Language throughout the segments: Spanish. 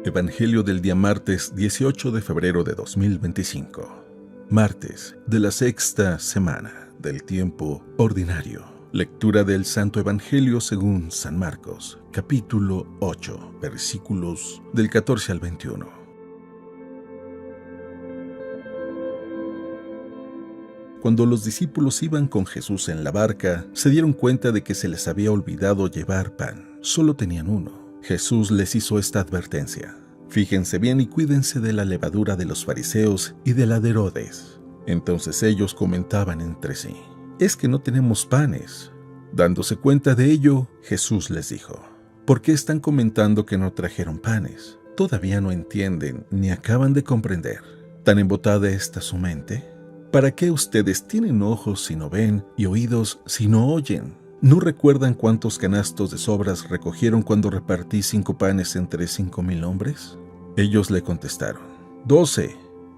Evangelio del día martes 18 de febrero de 2025. Martes de la sexta semana del tiempo ordinario. Lectura del Santo Evangelio según San Marcos, capítulo 8, versículos del 14 al 21. Cuando los discípulos iban con Jesús en la barca, se dieron cuenta de que se les había olvidado llevar pan. Solo tenían uno. Jesús les hizo esta advertencia: fíjense bien y cuídense de la levadura de los fariseos y de la de Herodes. Entonces ellos comentaban entre sí: es que no tenemos panes. Dándose cuenta de ello, Jesús les dijo: ¿por qué están comentando que no trajeron panes? ¿Todavía no entienden ni acaban de comprender? ¿Tan embotada está su mente? ¿Para qué ustedes tienen ojos si no ven y oídos si no oyen? ¿No recuerdan cuántos canastos de sobras recogieron cuando repartí 5 panes entre 5,000 hombres? Ellos le contestaron: 12,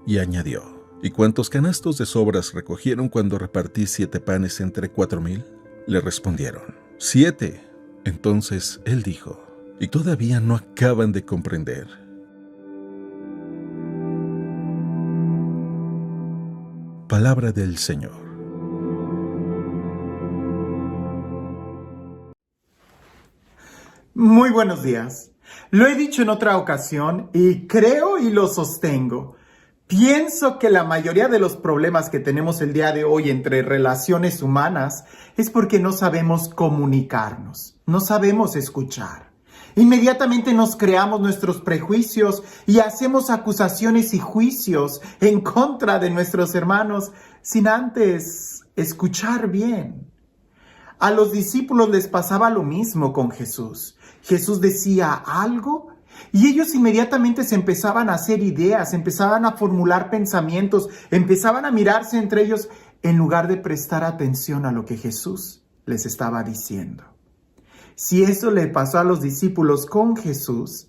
y añadió: ¿y cuántos canastos de sobras recogieron cuando repartí 7 panes entre 4,000? Le respondieron: 7. Entonces él dijo: ¿y todavía no acaban de comprender? Palabra del Señor. Muy buenos días. Lo he dicho en otra ocasión y creo y lo sostengo. Pienso que la mayoría de los problemas que tenemos el día de hoy entre relaciones humanas es porque no sabemos comunicarnos, no sabemos escuchar. Inmediatamente nos creamos nuestros prejuicios y hacemos acusaciones y juicios en contra de nuestros hermanos sin antes escuchar bien. A los discípulos les pasaba lo mismo con Jesús. Jesús decía algo y ellos inmediatamente se empezaban a hacer ideas, empezaban a formular pensamientos, empezaban a mirarse entre ellos en lugar de prestar atención a lo que Jesús les estaba diciendo. Si eso le pasó a los discípulos con Jesús,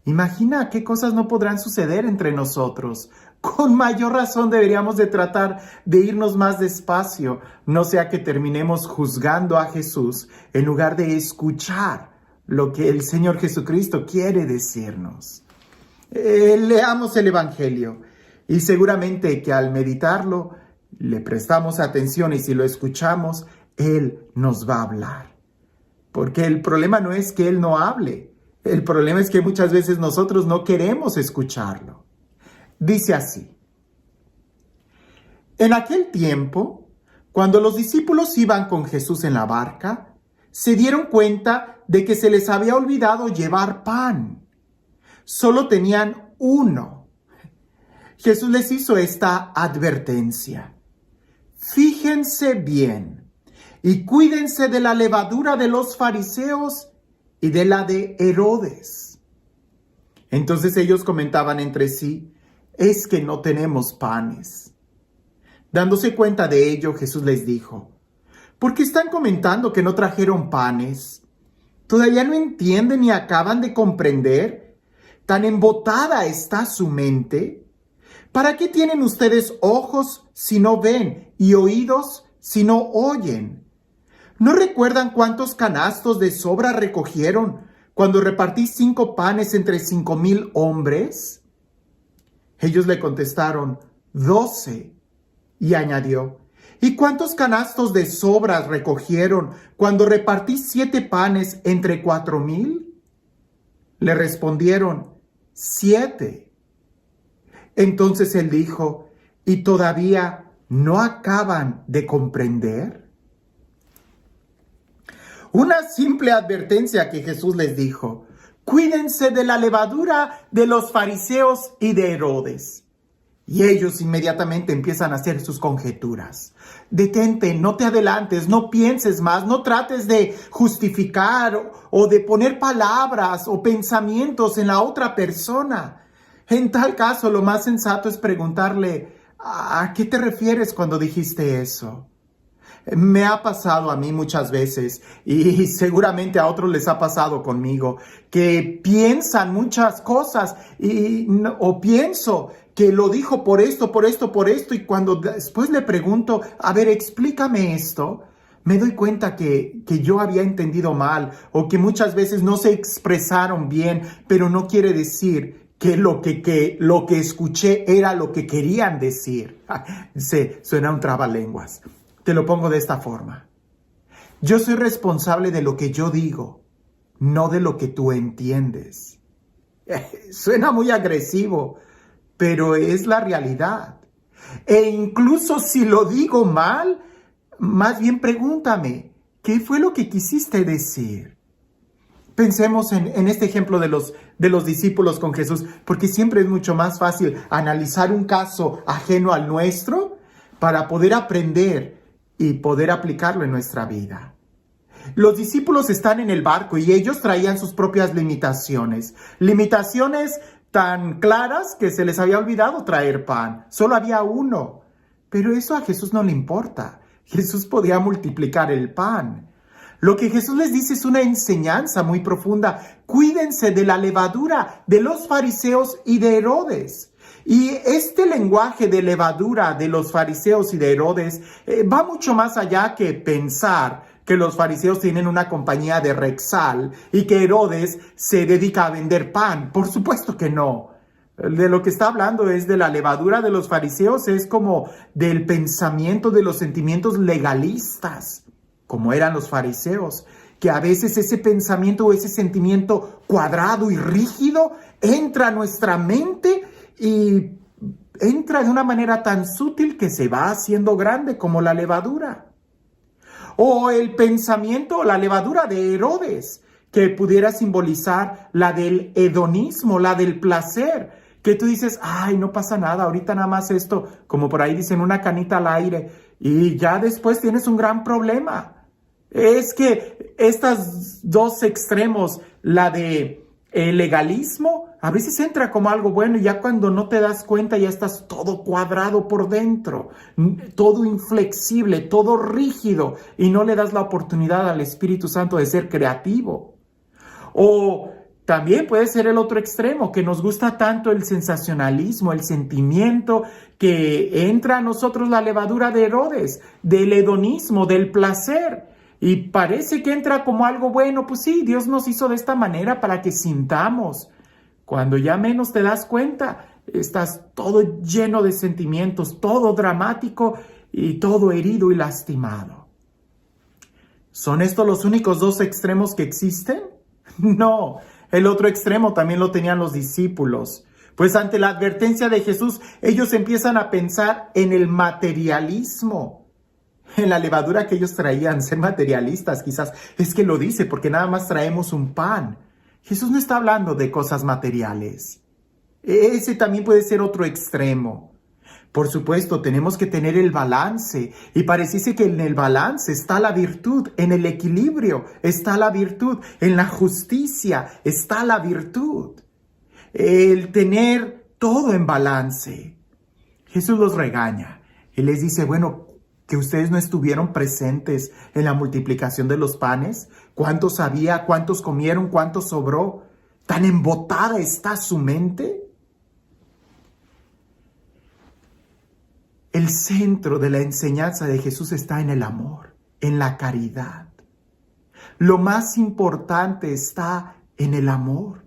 imagina qué cosas no podrán suceder entre nosotros. Con mayor razón deberíamos de tratar de irnos más despacio, no sea que terminemos juzgando a Jesús en lugar de escuchar lo que el Señor Jesucristo quiere decirnos. Leamos el Evangelio y seguramente que al meditarlo le prestamos atención y si lo escuchamos, Él nos va a hablar. Porque el problema no es que Él no hable, el problema es que muchas veces nosotros no queremos escucharlo. Dice así: en aquel tiempo, cuando los discípulos iban con Jesús en la barca, se dieron cuenta de que se les había olvidado llevar pan. Solo tenían uno. Jesús les hizo esta advertencia: fíjense bien y cuídense de la levadura de los fariseos y de la de Herodes. Entonces ellos comentaban entre sí: es que no tenemos panes. Dándose cuenta de ello, Jesús les dijo: ¿por qué están comentando que no trajeron panes? ¿Todavía no entienden ni acaban de comprender? ¿Tan embotada está su mente? ¿Para qué tienen ustedes ojos si no ven y oídos si no oyen? ¿No recuerdan cuántos canastos de sobra recogieron cuando repartí 5 panes entre 5,000 hombres? Ellos le contestaron: 12. Y añadió: ¿y cuántos canastos de sobras recogieron cuando repartí 7 panes entre 4,000? Le respondieron: 7. Entonces él dijo: ¿y todavía no acaban de comprender? Una simple advertencia que Jesús les dijo: cuídense de la levadura de los fariseos y de Herodes. Y ellos inmediatamente empiezan a hacer sus conjeturas. Detente, no te adelantes, no pienses más, no trates de justificar o de poner palabras o pensamientos en la otra persona. En tal caso, lo más sensato es preguntarle: ¿a qué te refieres cuando dijiste eso? Me ha pasado a mí muchas veces y seguramente a otros les ha pasado conmigo, que piensan muchas cosas o pienso que lo dijo por esto, y cuando después le pregunto: a ver, explícame esto, me doy cuenta que yo había entendido mal o que muchas veces no se expresaron bien, pero no quiere decir que lo que escuché era lo que querían decir. Suena un trabalenguas. Te lo pongo de esta forma. Yo soy responsable de lo que yo digo, no de lo que tú entiendes. Suena muy agresivo, pero es la realidad. E incluso si lo digo mal, más bien pregúntame, ¿qué fue lo que quisiste decir? Pensemos en este ejemplo de los discípulos con Jesús, porque siempre es mucho más fácil analizar un caso ajeno al nuestro para poder aprender y poder aplicarlo en nuestra vida. Los discípulos están en el barco y ellos traían sus propias limitaciones. Limitaciones tan claras que se les había olvidado traer pan. Solo había uno. Pero eso a Jesús no le importa. Jesús podía multiplicar el pan. Lo que Jesús les dice es una enseñanza muy profunda. Cuídense de la levadura de los fariseos y de Herodes. Y este lenguaje de levadura de los fariseos y de Herodes va mucho más allá que pensar que los fariseos tienen una compañía de Rexall y que Herodes se dedica a vender pan. Por supuesto que no. De lo que está hablando es de la levadura de los fariseos, es como del pensamiento, de los sentimientos legalistas, como eran los fariseos, que a veces ese pensamiento o ese sentimiento cuadrado y rígido entra a nuestra mente y entra de una manera tan sutil que se va haciendo grande como la levadura. O el pensamiento, la levadura de Herodes, que pudiera simbolizar la del hedonismo, la del placer, que tú dices, ay, no pasa nada, ahorita nada más esto, como por ahí dicen, una canita al aire, y ya después tienes un gran problema. Es que estos dos extremos, la de el legalismo, a veces entra como algo bueno y ya cuando no te das cuenta ya estás todo cuadrado por dentro, todo inflexible, todo rígido y no le das la oportunidad al Espíritu Santo de ser creativo. O también puede ser el otro extremo, que nos gusta tanto el sensacionalismo, el sentimiento, que entra a nosotros la levadura de Herodes, del hedonismo, del placer. Y parece que entra como algo bueno, pues sí, Dios nos hizo de esta manera para que sintamos. Cuando ya menos te das cuenta, estás todo lleno de sentimientos, todo dramático y todo herido y lastimado. ¿Son estos los únicos dos extremos que existen? No, el otro extremo también lo tenían los discípulos. Pues ante la advertencia de Jesús, ellos empiezan a pensar en el materialismo. En la levadura que ellos traían, ser materialistas quizás, es que lo dice porque nada más traemos un pan. Jesús no está hablando de cosas materiales. Ese también puede ser otro extremo. Por supuesto, tenemos que tener el balance y pareciese que en el balance está la virtud, en el equilibrio está la virtud, en la justicia está la virtud. El tener todo en balance. Jesús los regaña y les dice, bueno, que ustedes no estuvieron presentes en la multiplicación de los panes. ¿Cuántos había? ¿Cuántos comieron? ¿Cuánto sobró? ¿Tan embotada está su mente? El centro de la enseñanza de Jesús está en el amor, en la caridad. Lo más importante está en el amor.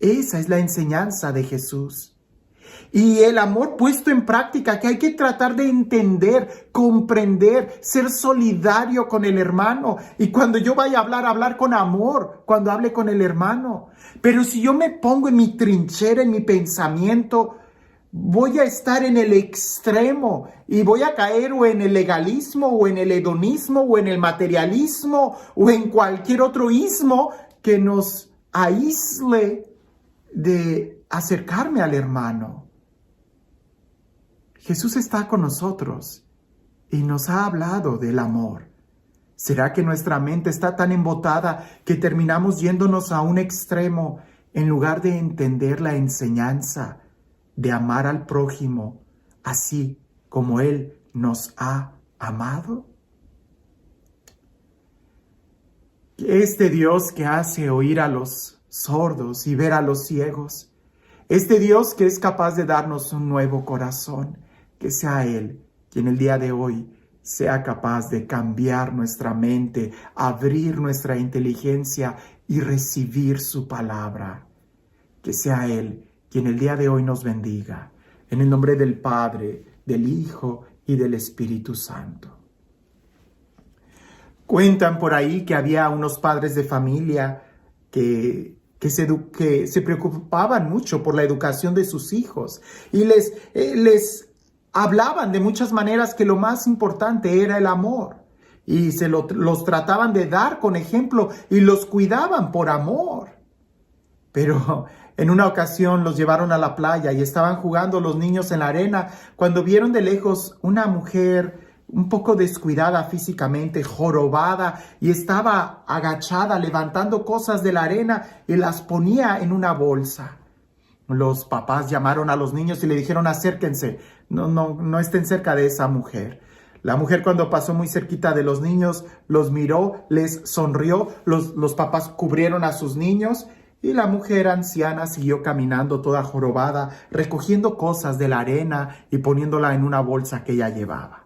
Esa es la enseñanza de Jesús. Y el amor puesto en práctica, que hay que tratar de entender, comprender, ser solidario con el hermano. Y cuando yo vaya a hablar con amor, cuando hable con el hermano. Pero si yo me pongo en mi trinchera, en mi pensamiento, voy a estar en el extremo y voy a caer o en el legalismo, o en el hedonismo, o en el materialismo, o en cualquier otro ismo que nos aísle de acercarme al hermano. Jesús está con nosotros y nos ha hablado del amor. ¿Será que nuestra mente está tan embotada que terminamos yéndonos a un extremo en lugar de entender la enseñanza de amar al prójimo así como Él nos ha amado? Este Dios que hace oír a los sordos y ver a los ciegos, este Dios que es capaz de darnos un nuevo corazón, que sea Él quien el día de hoy sea capaz de cambiar nuestra mente, abrir nuestra inteligencia y recibir su palabra. Que sea Él quien el día de hoy nos bendiga. En el nombre del Padre, del Hijo y del Espíritu Santo. Cuentan por ahí que había unos padres de familia que se preocupaban mucho por la educación de sus hijos y les hablaban de muchas maneras que lo más importante era el amor y los trataban de dar con ejemplo y los cuidaban por amor. Pero en una ocasión los llevaron a la playa y estaban jugando los niños en la arena cuando vieron de lejos una mujer un poco descuidada físicamente, jorobada, y estaba agachada levantando cosas de la arena y las ponía en una bolsa. Los papás llamaron a los niños y le dijeron: acérquense, no estén cerca de esa mujer. La mujer, cuando pasó muy cerquita de los niños, los miró, les sonrió, los papás cubrieron a sus niños y la mujer anciana siguió caminando toda jorobada, recogiendo cosas de la arena y poniéndola en una bolsa que ella llevaba.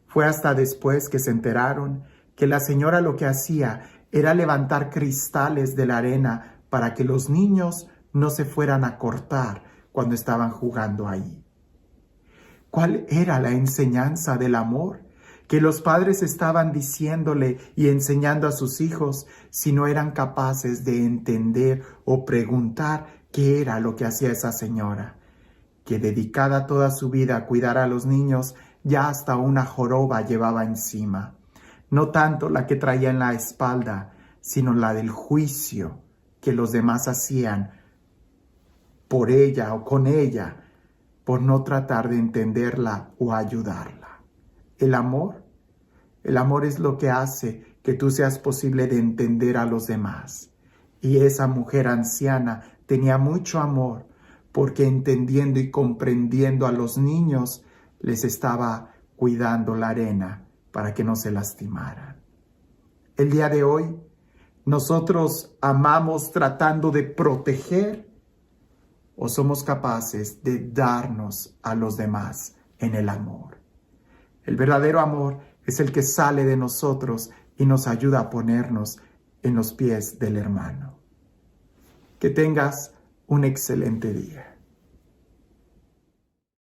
Fue hasta después que se enteraron que la señora lo que hacía era levantar cristales de la arena para que los niños no se fueran a cortar cuando estaban jugando ahí. ¿Cuál era la enseñanza del amor que los padres estaban diciéndole y enseñando a sus hijos si no eran capaces de entender o preguntar qué era lo que hacía esa señora, que dedicada toda su vida a cuidar a los niños, ya hasta una joroba llevaba encima? No tanto la que traía en la espalda, sino la del juicio que los demás hacían por ella o con ella, por no tratar de entenderla o ayudarla. El amor es lo que hace que tú seas posible de entender a los demás. Y esa mujer anciana tenía mucho amor, porque entendiendo y comprendiendo a los niños, les estaba cuidando la arena para que no se lastimaran. El día de hoy, nosotros amamos tratando de proteger, o somos capaces de darnos a los demás en el amor. El verdadero amor es el que sale de nosotros y nos ayuda a ponernos en los pies del hermano. Que tengas un excelente día.